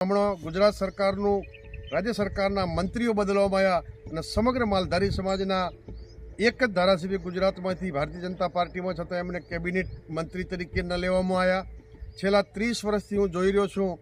હમણાં ગુજરાત સરકારનું રાજ્ય સરકારના મંત્રીઓ બદલવામાં આવ્યા અને સમગ્ર માલધારી સમાજના એક જ ધારાસભ્ય ગુજરાતમાંથી ભારતીય જનતા પાર્ટીમાં છતાં એમને કેબિનેટ મંત્રી તરીકે ન લેવામાં આવ્યા। છેલ્લા 30 વર્ષથી હું જોઈ રહ્યો છું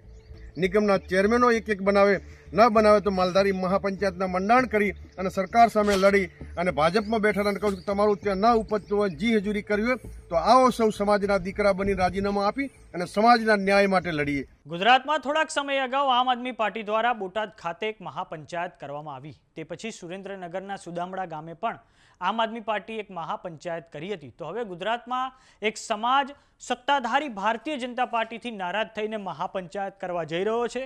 નિગમના ચેરમેનો એક બનાવે, ન બનાવે તો માલધારી મહાપંચાયતના મંડાણ કરી અને સરકાર સામે લડી અને ભાજપમાં બેઠાને કહું છું તમારું ત્યાં ન ઉપજતું હોય, જી હજૂરી કરવી હોય તો આવો સૌ સમાજના દીકરા બની રાજીનામું આપી અને સમાજના ન્યાય માટે લડીએ। ગુજરાતમાં થોડાક સમય અગાઉ આમ આદમી પાર્ટી દ્વારા બોટાદ ખાતે એક મહાપંચાયત કરવામાં આવી। તે પછી સુરેન્દ્રનગરના સુદામડા ગામે પણ આમ આદમી પાર્ટી એક મહાપંચાયત કરી હતી। તો હવે ગુજરાતમાં એક સમાજ સત્તાધારી ભારતીય જનતા પાર્ટીથી નારાજ થઈને મહાપંચાયત કરવા જઈ રહ્યો છે,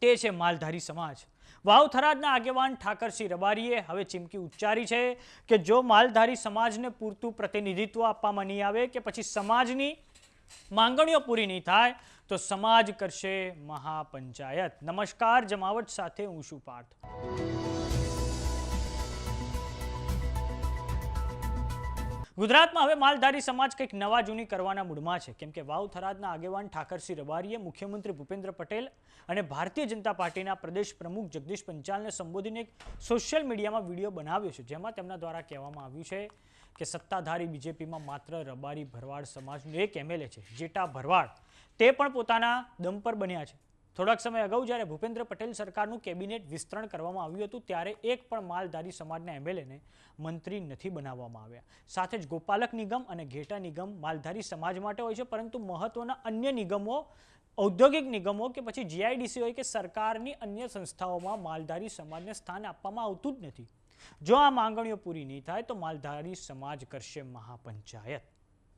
તે છે માલધારી સમાજ। વાવ થરાદના આગેવાન ઠાકરસિંહ રબારીએ હવે ચીમકી ઉચ્ચારી છે કે જો માલધારી સમાજને પૂરતું પ્રતિનિધિત્વ આપવામાં નહીં આવે કે પછી સમાજની માંગણીઓ પૂરી નહીં થાય તો સમાજ કરશે મહાપંચાયત। નમસ્કાર, જમાવટ સાથે હું છું પાર્થ। ગુજરાતમાં હવે માલધારી સમાજ કંઈક નવા જૂની કરવાના મૂડમાં છે, કેમ કે વાવ થરાદના આગેવાન ઠાકરસિંહ રબારીએ મુખ્યમંત્રી ભૂપેન્દ્ર પટેલ અને ભારતીય જનતા પાર્ટીના પ્રદેશ પ્રમુખ જગદીશ પંચાલને સંબોધીને એક સોશિયલ મીડિયામાં વિડીયો બનાવ્યો છે, જેમાં તેમના દ્વારા કહેવામાં આવ્યું છે કે સત્તાધારી બીજેપીમાં માત્ર રબારી ભરવાડ સમાજનું એક એમએલએ છે, જેટા ભરવાડ, તે પણ પોતાના દમ પર બન્યા છે। થોડાક સમય અગાઉ જ્યારે ભૂપેન્દ્ર પટેલ સરકારનું કેબિનેટ વિસ્તરણ કરવામાં આવ્યું હતું ત્યારે એક પણ માલધારી સમાજના એમએલએને મંત્રી નથી બનાવવામાં આવ્યા। સાથે જ ગોપાલક નિગમ અને ઘેટા નિગમ માલધારી સમાજ માટે હોય છે, પરંતુ મહત્વના અન્ય નિગમો, ઔદ્યોગિક નિગમો કે પછી જીઆઈડીસી હોય કે સરકારની અન્ય સંસ્થાઓમાં માલધારી સમાજને સ્થાન આપવામાં આવતું જ નથી। જો આ માંગણીઓ પૂરી નહીં થાય તો માલધારી સમાજ કરશે મહાપંચાયત।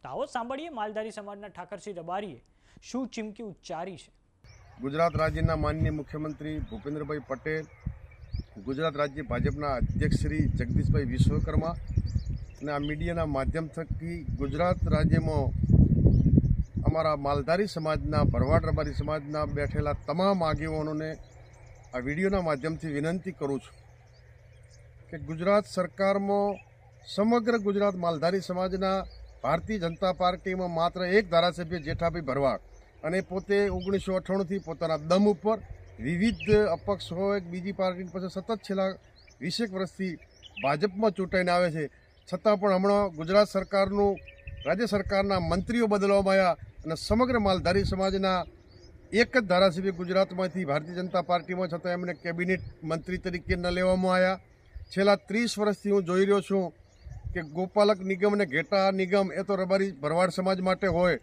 તો આવો સાંભળીએ માલધારી સમાજના ઠાકરસિંહ રબારીએ શું ચીમકી ઉચ્ચારી છે। ગુજરાત રાજ્યના માનનીય મુખ્યમંત્રી ભૂપેન્દ્રભાઈ પટેલ, ગુજરાત રાજ્ય ભાજપના અધ્યક્ષ શ્રી જગદીશભાઈ વિશ્વકર્મા અને આ મીડિયાના માધ્યમ થકી ગુજરાત રાજ્યમાં અમારા માલધારી સમાજના, ભરવાડ રબારી સમાજના બેઠેલા તમામ આગેવાનોને આ વિડીયોના માધ્યમથી વિનંતી કરું છું કે ગુજરાત સરકારમાં સમગ્ર ગુજરાત માલધારી સમાજના ભારતીય જનતા પાર્ટીમાં માત્ર એક ધારાસભ્ય જેઠાભાઈ ભરવાડ અને પોતે 1998થી પોતાના દમ ઉપર વિવિધ અપક્ષ હોય બીજી પાર્ટી પાસે સતત છેલ્લા 20 વર્ષથી ભાજપમાં ચૂંટાઈને આવે છે, છતાં પણ હમણાં ગુજરાત સરકારનું રાજ્ય સરકારના મંત્રીઓ બદલવામાં આવ્યા અને સમગ્ર માલધારી સમાજના એક જ ધારાસભ્ય ગુજરાતમાંથી ભારતીય જનતા પાર્ટીમાં છતાં એમને કેબિનેટ મંત્રી તરીકે ન લેવામાં આવ્યા। છેલ્લા 30 વર્ષથી હું જોઈ રહ્યો છું કે ગોપાલક નિગમ અને ઘેટા નિગમ એ તો રબારી ભરવાડ સમાજ માટે હોય,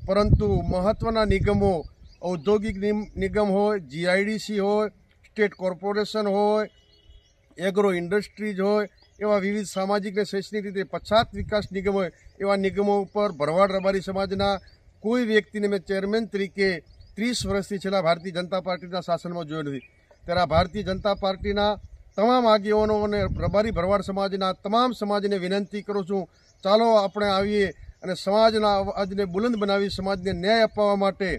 પરંતુ મહત્ત્વના નિગમો, ઔદ્યોગિક નિગમ હોય, જીઆઈડીસી હોય, સ્ટેટ કોર્પોરેશન હોય, એગ્રો ઇન્ડસ્ટ્રીઝ હોય, એવા વિવિધ સામાજિક અને શૈક્ષણિક રીતે પછાત વિકાસ નિગમ હોય, એવા નિગમો ઉપર ભરવાડ રબારી સમાજના કોઈ વ્યક્તિને મેં ચેરમેન તરીકે 30 વર્ષથી છેલ્લા ભારતીય જનતા પાર્ટીના શાસનમાં જોયો નથી। ત્યારે ભારતીય જનતા પાર્ટીના તમામ આગેવાનો અને રબારી ભરવાડ સમાજના તમામ સમાજને વિનંતી કરું છું, ચાલો આપણે આવીએ અને સમાજના અવાજને બુલંદ બનાવી સમાજને ન્યાય અપાવવા માટે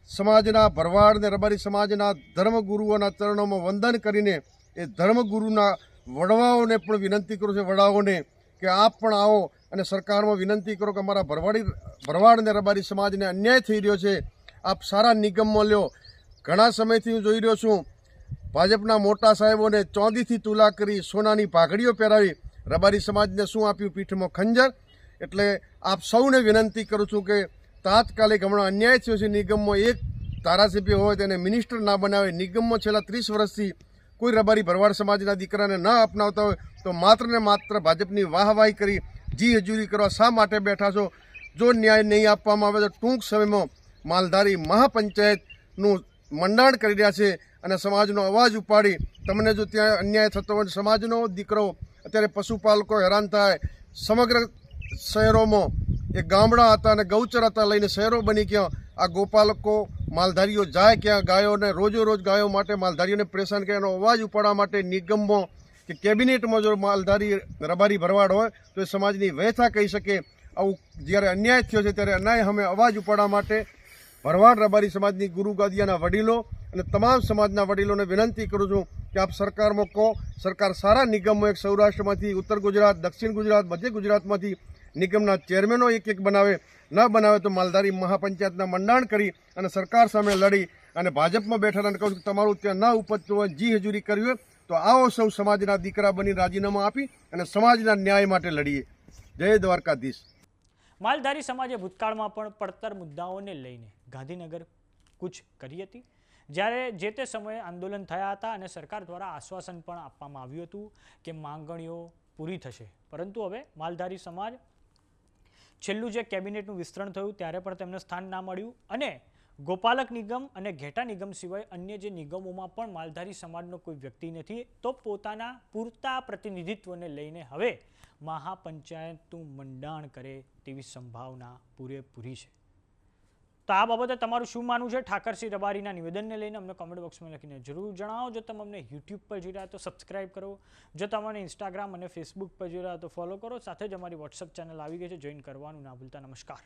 સમાજના ભરવાડ અને રબારી સમાજના ધર્મગુરુઓના ચરણોમાં વંદન કરીને એ ધર્મગુરુના વડવાઓને પણ વિનંતી કરું છું, વડાઓને કે આપ પણ આવો અને સરકારમાં વિનંતી કરો કે અમારા ભરવાડ અને રબારી સમાજને અન્યાય થઈ રહ્યો છે, આપ સારા નિગમમાં લ્યો। ઘણા સમયથી હું જોઈ રહ્યો છું ભાજપના મોટા સાહેબોને ચોંદીથી તુલા કરી સોનાની પાઘડીઓ પહેરાવી રબારી સમાજને શું આપ્યું? પીઠમાં ખંજર। એટલે આપ સૌને વિનંતી કરું છું કે તાત્કાલિક હમણાં અન્યાય થયો છે, નિગમમાં એક ધારાસભ્ય હોય તેને મિનિસ્ટર ના બનાવે। નિગમમાં છેલ્લા 30 વર્ષથી કોઈ રબારી ભરવાડ સમાજના દીકરાને ન અપનાવતા હોય તો માત્ર ને માત્ર ભાજપની વાહવાહી કરી જી હજૂરી કરવા શા માટે બેઠા છો? જો ન્યાય નહીં આપવામાં આવે તો ટૂંક સમયમાં માલધારી મહાપંચાયતનું મંડાણ કરી રહ્યા છે અને સમાજનો અવાજ ઉપાડી તમને જો ત્યાં અન્યાય થતો હોય, સમાજનો દીકરો અત્યારે પશુપાલકો હેરાન થાય, સમગ્ર શહેરોમાં એ ગામડા હતા અને ગૌચર હતા લઈને શહેરો બની ગયા। આ ગોપાલકો માલધારીઓ જાય ક્યાં? ગાયોને રોજ ગાયો માટે માલધારીઓને પરેશાન કરે, એનો અવાજ ઉપાડવા માટે નિગમમાં કે કેબિનેટમાં જો માલધારી રબારી ભરવાડ હોય તો એ સમાજની વ્યથા કહી શકે। આવું જ્યારે અન્યાય થયો છે ત્યારે અન્યાય અમે અવાજ ઉપાડવા માટે ભરવાડ રબારી સમાજની ગુરુ ગાદિયાના વડીલો અને તમામ સમાજના વડીલોને વિનંતી કરું છું કે આપ સરકારમાં કહો, સરકાર સારા નિગમો એક સૌરાષ્ટ્રમાંથી, ઉત્તર ગુજરાત, દક્ષિણ ગુજરાત, મધ્ય ગુજરાતમાંથી નિગમના ચેરમેનો એક બનાવે, ન બનાવે તો માલધારી મહાપંચાયતના મંડાણ કરી અને સરકાર સામે લડી અને ભાજપમાં બેઠેલાને કહું છું કે તમારું ત્યાં ન ઉપજતું હોય, જી હજૂરી કરવી હોય તો આવો સૌ સમાજના દીકરા બની રાજીનામું આપી અને સમાજના ન્યાય માટે લડીએ. જય દ્વારકાધીશ. માલધારી સમાજે ભૂતકાળમાં પણ પડતર મુદ્દાઓને લઈને ગાંધીનગર કૂચ કરી હતી. જ્યારે જે તે સમયે આંદોલન થયા હતા અને સરકાર દ્વારા આશ્વાસન પણ આપવામાં આવ્યું હતું કે માંગણીઓ પૂરી થશે, પરંતુ હવે માલધારી સમાજ છેલ્લું જે કેબિનેટનું વિસ્તરણ થયું ત્યારે પણ તેમને સ્થાન ના મળ્યું અને ગોપાલક નિગમ અને ઘેટા નિગમ સિવાય અન્ય જે નિગમોમાં પણ માલધારી સમાજનો કોઈ વ્યક્તિ નથી, તો પોતાના પૂરતા પ્રતિનિધિત્વને લઈને હવે મહાપંચાયતનું મંડાણ કરે તેવી સંભાવના પૂરેપૂરી છે. તો આ બાબતે તમારું શું માનવું છે ઠાકરસિંહ રબારીના નિવેદનને લઈને અમને કોમેન્ટ બોક્સમાં લખીને જરૂર જણાવો. જો તમે અમને યુટ્યુબ પર જોઈ રહ્યા તો સબસ્ક્રાઇબ કરો, જો તમને ઇન્સ્ટાગ્રામ અને ફેસબુક પર જોઈ રહ્યા તો ફોલો કરો, સાથે જ અમારી વોટ્સઅપ ચેનલ આવી ગઈ છે, જોઈન કરવાનું ના ભૂલતા. નમસ્કાર.